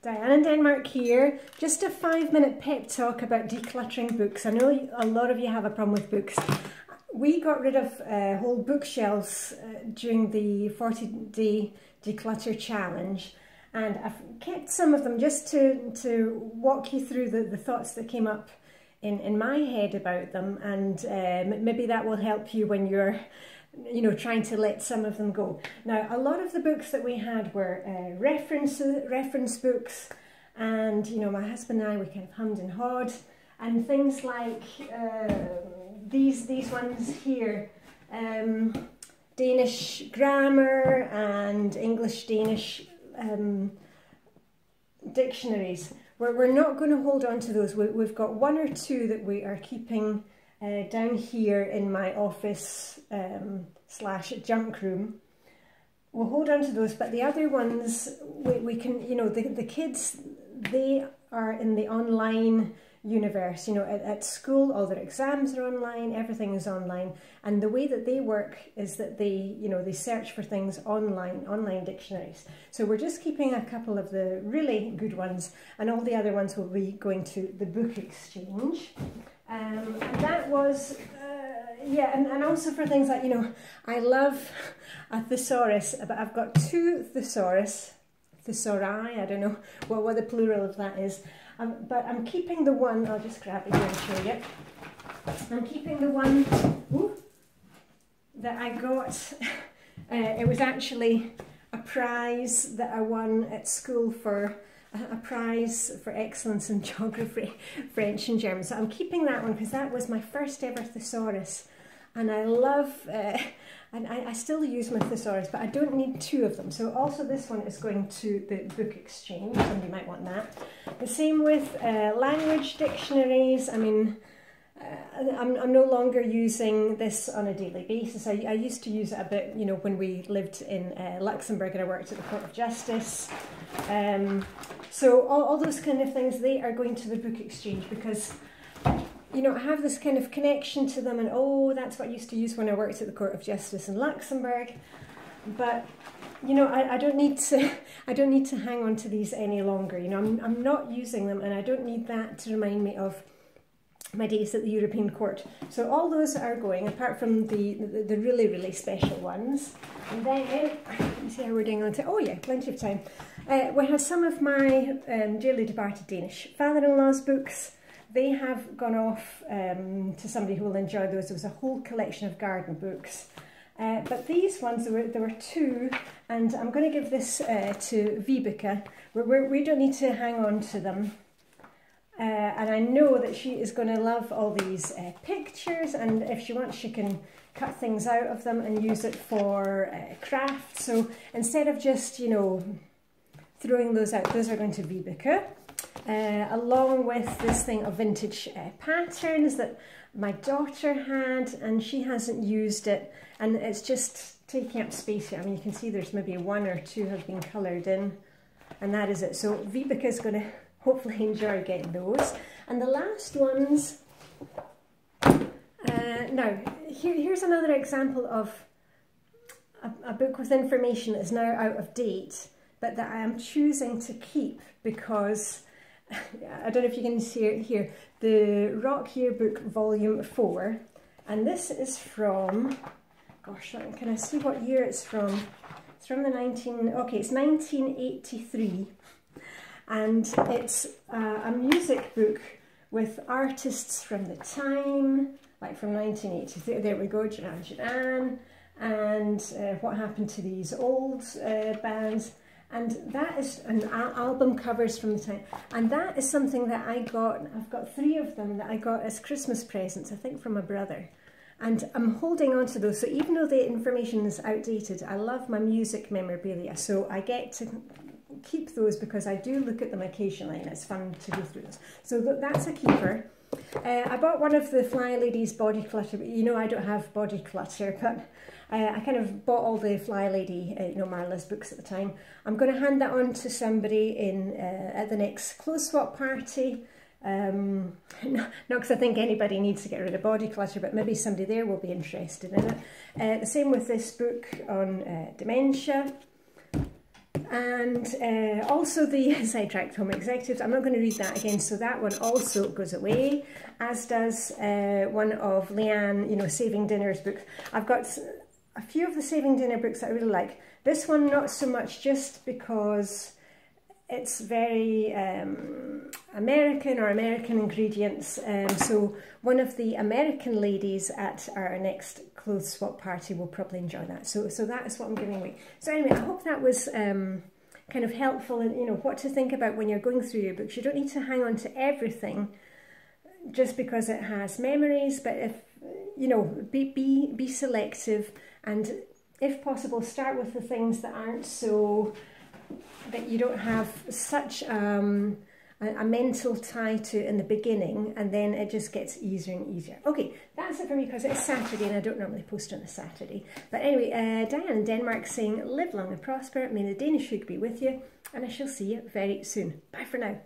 Diane in Denmark here. Just a 5-minute pep talk about decluttering books. I know a lot of you have a problem with books. We got rid of whole bookshelves during the 40-day declutter challenge, and I've kept some of them just to walk you through the thoughts that came up in my head about them, and maybe that will help you when you're trying to let some of them go. Now, a lot of the books that we had were reference books, and my husband and I, we kind of hummed and hawed, and things like these ones here, Danish grammar and English-Danish dictionaries. We're not going to hold on to those. We've got 1 or 2 that we are keeping down here in my office slash junk room. We'll hold on to those, but the other ones we can, the kids, they are in the online universe. At school all their exams are online, everything is online, and the way that they work is that they they search for things online dictionaries. So we're just keeping a couple of the really good ones, and all the other ones will be going to the book exchange. And that was and also for things like, I love a thesaurus, but I've got 2 thesauri, I don't know what the plural of that is, but I'm keeping the one, I'll just grab it here and show you. I'm keeping the one that I got, it was actually a prize that I won at school for a prize for excellence in geography, French and German. So I'm keeping that one because that was my first ever thesaurus, and I love, and I still use my thesaurus, but I don't need 2 of them. So also this one is going to the book exchange, somebody might want that. The same with language dictionaries. I mean, I'm no longer using this on a daily basis. I used to use it a bit, when we lived in Luxembourg and I worked at the Court of Justice. So all those kind of things, they are going to the book exchange because, I have this kind of connection to them, and that's what I used to use when I worked at the Court of Justice in Luxembourg. But I don't need to hang on to these any longer. I'm not using them, and I don't need that to remind me of my days at the European Court. So all those are going, apart from the really, really special ones. And then, let me see how we're doing on time. Oh yeah, plenty of time. We have some of my dearly departed Danish father-in-law's books. They have gone off to somebody who will enjoy those. There was a whole collection of garden books. But these ones, there were 2, and I'm going to give this to Vibeke. We don't need to hang on to them. And I know that she is going to love all these pictures, and if she wants, she can cut things out of them and use it for crafts. So instead of just, throwing those out, those are going to Vibeke. Along with this thing of vintage patterns that my daughter had, and she hasn't used it, and it's just taking up space here. I mean, you can see there's maybe 1 or 2 have been coloured in, and that is it. So Vibeke is going to hopefully enjoy getting those. And the last ones, now here's another example of a book with information that is now out of date, but that I am choosing to keep because, I don't know if you can see it here, the Rock Yearbook Volume 4, and this is from, gosh, can I see what year it's from? It's from the it's 1983. And it's a music book with artists from the time, like from 1983. There we go, Jedi, and what happened to these old bands. And that is an album covers from the time. And that is something that I got, I've got 3 of them that I got as Christmas presents, I think from my brother. And I'm holding on to those. So even though the information is outdated, I love my music memorabilia. So I get to keep those because I do look at them occasionally, and it's fun to go through those. So that's a keeper. I bought one of the Flylady's body clutter. I don't have body clutter, but I kind of bought all the Flylady, Marla's books at the time. I'm going to hand that on to somebody at the next clothes swap party. Not because I think anybody needs to get rid of body clutter, but maybe somebody there will be interested in it. The same with this book on dementia. And also the sidetracked home executives, I'm not going to read that again, so that one also goes away, as does one of Leanne, you know, Saving Dinner's books. I've got a few of the Saving Dinner books that I really like. This one not so much, just because it's very American, or American ingredients. So one of the American ladies at our next clothes swap party will probably enjoy that. So that is what I'm giving away. So anyway, I hope that was kind of helpful in, you know, what to think about when you're going through your books. You don't need to hang on to everything just because it has memories, but if, you know, be selective, and if possible, start with the things that aren't so, that you don't have such a mental tie to in the beginning, and then it just gets easier and easier. Okay, that's it for me, because it's Saturday and I don't normally post on a Saturday. But anyway, Diane in Denmark saying, live long and prosper, may the Danish food be with you, and I shall see you very soon. Bye for now.